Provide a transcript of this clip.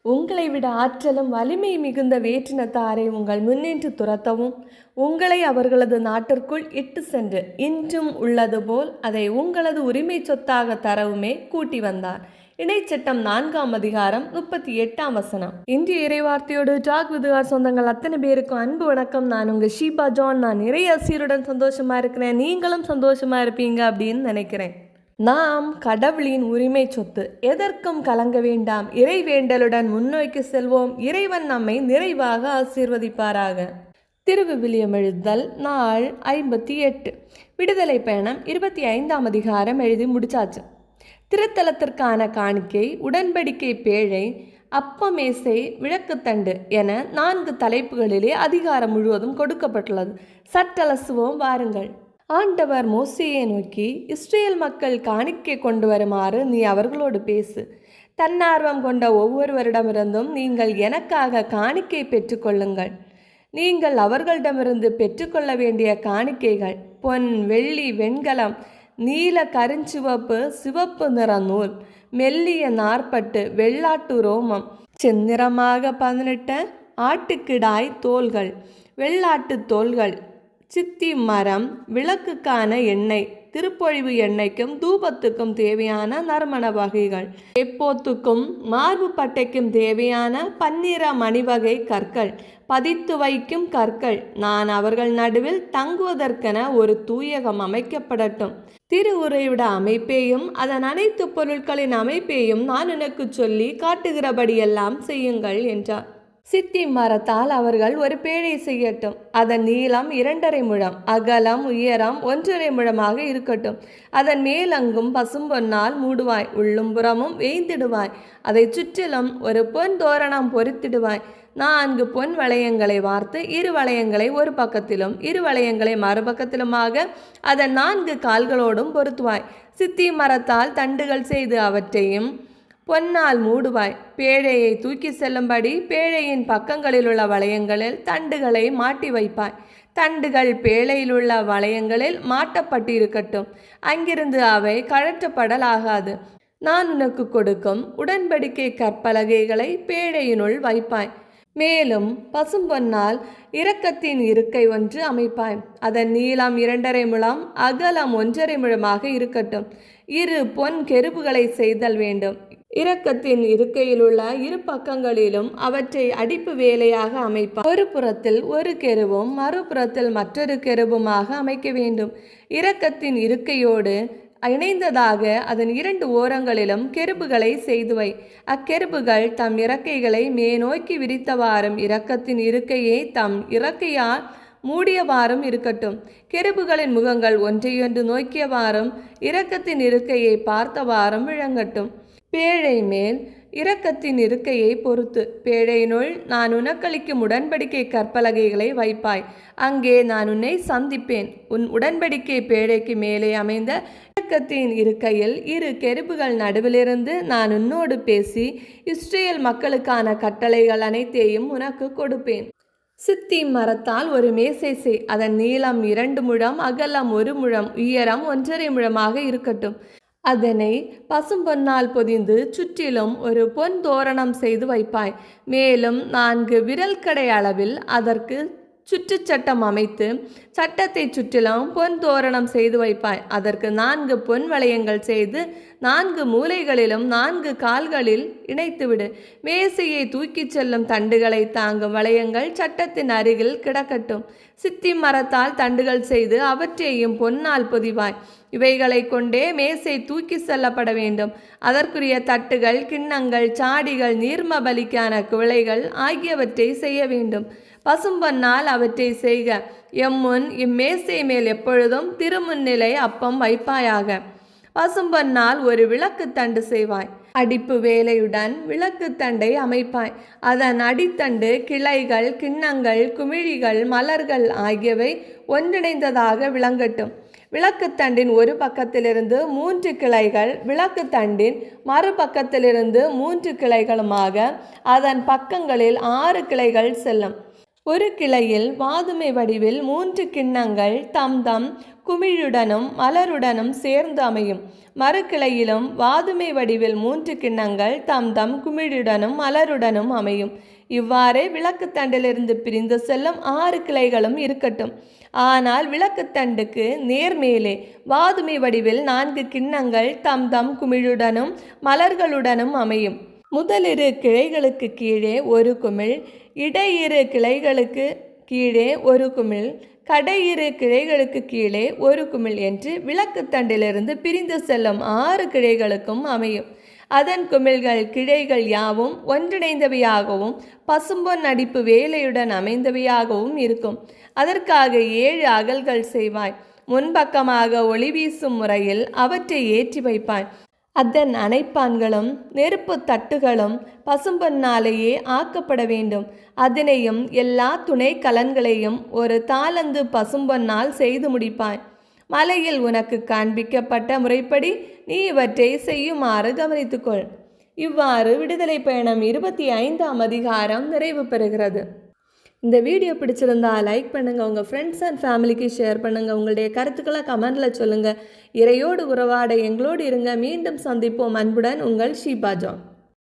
உங்களை விட ஆற்றலும் வலிமை மிகுந்த வேற்றினத்தாரை உங்கள் முன்னின்று துரத்தவும் உங்களை அவர்களது நாட்டிற்குள் இட்டு சென்று இன்றும் உள்ளது போல் அதை உங்களது உரிமை சொத்தாக தரவுமே கூட்டி வந்தார். இணைச்சட்டம் 4ஆம் அதிகாரம் 38ஆம் வசனம். இன்றைய இறைவார்த்தையோடு டாக் விதுகார் சொந்தங்கள் அத்தனை பேருக்கும் அன்பு வணக்கம். நான் உங்கள் ஷீபா ஜான். நான் நிறைய அசீருடன் சந்தோஷமா இருக்கிறேன். நீங்களும் சந்தோஷமா இருப்பீங்க அப்படின்னு நினைக்கிறேன். நாம் கடவுளின் உரிமை சொத்து. எதற்கும் கலங்க வேண்டாம். இறை வேண்டலுடன் முன்னோக்கி செல்வோம். இறைவன் நம்மை நிறைவாக ஆசீர்வதிப்பாராக. திருவிவிலியம் எழுதல் நாள் 58. விடுதலை பயணம் 25ஆம் அதிகாரம் எழுதி முடிச்சாச்சு. திருத்தலத்திற்கான காணிக்கை, உடன்படிக்கை பேழை, அப்பமேசை, விளக்குத்தண்டு என 4 தலைப்புகளிலே அதிகாரம் முழுவதும் கொடுக்கப்பட்டுள்ளது. சற்றலசுவோம் வாருங்கள். ஆண்டவர் மோசேயை நோக்கி, இஸ்ரேல் மக்கள் காணிக்கை கொண்டு வருமாறு நீ அவர்களோடு பேசு. தன்னார்வம் கொண்ட ஒவ்வொருவரிடமிருந்தும் நீங்கள் எனக்காக காணிக்கை பெற்றுக்கொள்ளுங்கள். நீங்கள் அவர்களிடமிருந்து பெற்றுக்கொள்ள வேண்டிய காணிக்கைகள் பொன், வெள்ளி, வெண்கலம், நீல, கருஞ்சிவப்பு, சிவப்பு நிற நூல், மெல்லிய நார்பட்டு, வெள்ளாட்டு ரோமம், செந்நிறமாக 18 ஆட்டுக்கிடாய் தோள்கள், வெள்ளாட்டு தோள்கள், சித்தி மரம், விளக்குக்கான எண்ணெய், திருப்பொழிவு எண்ணெய்க்கும் தூபத்துக்கும் தேவையான நறுமண வகைகள், எப்போத்துக்கும் மார்பு பட்டைக்கும் தேவையான 12 மணிவகை கற்கள், பதித்து வைக்கும் கற்கள். நான் அவர்கள் நடுவில் தங்குவதற்கென ஒரு தூயகம் அமைக்கப்படட்டும். திருவுரைவிட அமைப்பையும் அதன் அனைத்து பொருட்களின் அமைப்பையும் நான் உனக்கு சொல்லி காட்டுகிறபடியெல்லாம் செய்யுங்கள் என்றார். சித்தி மரத்தால் அவர்கள் ஒரு பேழை செய்யட்டும். அதன் நீளம் 2.5 முழம், அகலம் உயரம் 1.5 முழமாக இருக்கட்டும். அதன் மேலங்கும் பசும்பொன்னால் மூடுவாய், உள்ளும் புறமும் வேய்ந்திடுவாய். அதை சுற்றிலும் ஒரு பொன் தோரணம் பொறித்திடுவாய். 4 பொன் வளையங்களை வார்த்து 2 வளையங்களை ஒரு பக்கத்திலும் 2 வளையங்களை மறுபக்கத்திலுமாக அதன் 4 கால்களோடும் பொருத்துவாய். சித்தி மரத்தால் தண்டுகள் செய்து அவற்றையும் பொன்னால் மூடுவாய். பேழையை தூக்கி செல்லும்படி பேழையின் பக்கங்களில் உள்ள வளையங்களில் தண்டுகளை மாட்டி வைப்பாய். தண்டுகள் பேழையிலுள்ள வளையங்களில் மாட்டப்பட்டிருக்கட்டும். அங்கிருந்து அவை கழற்றப்படலாகாது. நான் உனக்கு கொடுக்கும் உடன்படிக்கை கற்பலகைகளை பேழையினுள் வைப்பாய். மேலும் பசும்பொன்னால் இரக்கத்தின் இருக்கை ஒன்று அமைப்பாய். அதன் நீளம் 2.5 முழம், அகலம் 1.5 முழமாக இருக்கட்டும். 2 பொன் கெருபுகளை செய்தல் வேண்டும். இரக்கத்தின் இருக்கையில் உள்ள 2 பக்கங்களிலும் அவற்றை அடிப்பு வேலையாக அமைப்பார். ஒரு புறத்தில் ஒரு கெருவும் மறுபுறத்தில் மற்றொரு கெருவுமாக அமைக்க வேண்டும். இரக்கத்தின் இருக்கையோடு இணைந்ததாக அதன் 2 ஓரங்களிலும் கெருபுகளை செய்துவை. அக்கெருபுகள் தம் இறக்கைகளை மேநோக்கி விரித்தவாறும் இரக்கத்தின் இருக்கையை தம் இறக்கையால் மூடியவாறும் இருக்கட்டும். கெருபுகளின் முகங்கள் ஒன்றையொன்று நோக்கியவாறும் இரக்கத்தின் இருக்கையை பார்த்தவாறும் விளங்கட்டும். பேழை மேல் இரக்கத்தின் இருக்கையை பொறுத்து பேழையினுள் நான் உனக்களிக்கும் உடன்படிக்கை கற்பலகைகளை வைப்பாய். அங்கே நான் உன்னை சந்திப்பேன். உன் உடன்படிக்கை பேழைக்கு மேலே அமைந்த இரக்கத்தின் இருக்கையில் 2 கெருபுகள் நடுவிலிருந்து நான் உன்னோடு பேசி இஸ்ரேல் மக்களுக்கான கட்டளைகள் அனைத்தையும் உனக்கு கொடுப்பேன். சித்தி மரத்தால் ஒரு மேசை செய். அதன் நீளம் 2 முழம், அகலம் 1 முழம், உயரம் 1.5 முழமாக இருக்கட்டும். அதனை பசும்பொன்னால் பொதிந்து சுற்றிலும் ஒரு பொன் தோரணம் செய்து வைப்பாய். மேலும் 4 விரல் கடை அளவில் அதற்கு சுற்றுச்சட்டம் அமைத்து சட்டத்தை சுற்றிலும் பொன் தோரணம் செய்து வைப்பாய். அதற்கு 4 பொன் வளையங்கள் செய்து 4 மூலைகளிலும் 4 கால்களில் இணைத்துவிடு. மேசையை தூக்கிச் செல்லும் தண்டுகளை தாங்கும் வளையங்கள் சட்டத்தின் அருகில் கிடக்கட்டும். சித்தி மரத்தால் தண்டுகள் செய்து அவற்றையும் பொன்னால் பொதிவாய். இவைகளை கொண்டே மேசை தூக்கி செல்லப்பட வேண்டும். அதற்குரிய தட்டுகள், கிண்ணங்கள், சாடிகள், நீர்ம பலிக்கான குவளைகள் ஆகியவற்றை செய்ய வேண்டும். பசும்பொன்னால் அவற்றை செய்க. எம்முன் இம்மேசை மேல் எப்பொழுதும் திருமுன்னிலை அப்பம் வைப்பாயாக. பசும்பொன்னால் ஒரு விளக்கு தண்டு செய்வாய். அடிப்பு வேலையுடன் விளக்கு தண்டை அமைப்பாய். அதன் அடித்தண்டு, கிளைகள், கிண்ணங்கள், குமிழிகள், மலர்கள் ஆகியவை ஒன்றிணைந்ததாக விளங்கட்டும். விளக்குத்தண்டின் ஒரு பக்கத்திலிருந்து 3 கிளைகள், விளக்குத்தண்டின் மறுபக்கத்திலிருந்து 3 கிளைகளுமாக அதன் பக்கங்களில் 6 கிளைகள் செல்லும். ஒரு கிளையில் வாதுமை வடிவில் 3 கிண்ணங்கள் தம் தம் குமிழுடனும் மலருடனும் சேர்ந்து அமையும். மறுகிளையிலும் வாதுமை வடிவில் 3 கிண்ணங்கள் தம் தம் குமிழுடனும் மலருடனும் அமையும். இவ்வாறே விளக்குத்தண்டிலிருந்து பிரிந்து செல்லும் 6 கிளைகளும் இருக்கட்டும். ஆனால் விளக்குத்தண்டுக்கு நேர்மேலே வாதுமை வடிவில் 4 கிண்ணங்கள் தம் தம் குமிழுடனும் மலர்களுடனும் அமையும். முதலிரு கிளைகளுக்கு கீழே ஒரு குமிழ், இடையிரு கிளைகளுக்கு கீழே ஒரு குமிழ், கடையிரு கிளைகளுக்கு கீழே ஒரு குமிழ் என்று விளக்குத்தண்டிலிருந்து பிரிந்து செல்லும் 6 கிளைகளுக்கும் அமையும். அதன் குமிழ்கள் கிளைகள் யாவும் ஒன்றிணைந்தவையாகவும் பசும்பொன் அடிப்பு வேலையுடன் அமைந்தவையாகவும் இருக்கும். அதற்காக 7 அகல்கள் செய்வாய். முன்பக்கமாக ஒளி வீசும் முறையில் அவற்றை ஏற்றி வைப்பாய். அதன் அணைப்பான்களும் நெருப்பு தட்டுகளும் பசும்பொன்னாலேயே ஆக்கப்பட வேண்டும். அதனையும் எல்லா துணை கலன்களையும் ஒரு தாளந்து பசும்பொன்னால் செய்து முடிப்பாய். மலையில் உனக்கு காண்பிக்கப்பட்ட முறைப்படி நீ இவற்றை செய்யுமாறு கவனித்துக்கொள். இவ்வாறு விடுதலை பயணம் 25ஆம் அதிகாரம் நிறைவு பெறுகிறது. இந்த வீடியோ பிடிச்சிருந்தா லைக் பண்ணுங்கள், உங்கள் ஃப்ரெண்ட்ஸ் அண்ட் ஃபேமிலிக்கு ஷேர் பண்ணுங்கள். உங்களுடைய கருத்துக்களை கமெண்டில் சொல்லுங்கள். இறையோடு உறவாட எங்களோடு இருங்க. மீண்டும் சந்திப்போம். அன்புடன் உங்கள் ஷீபா ஜான்.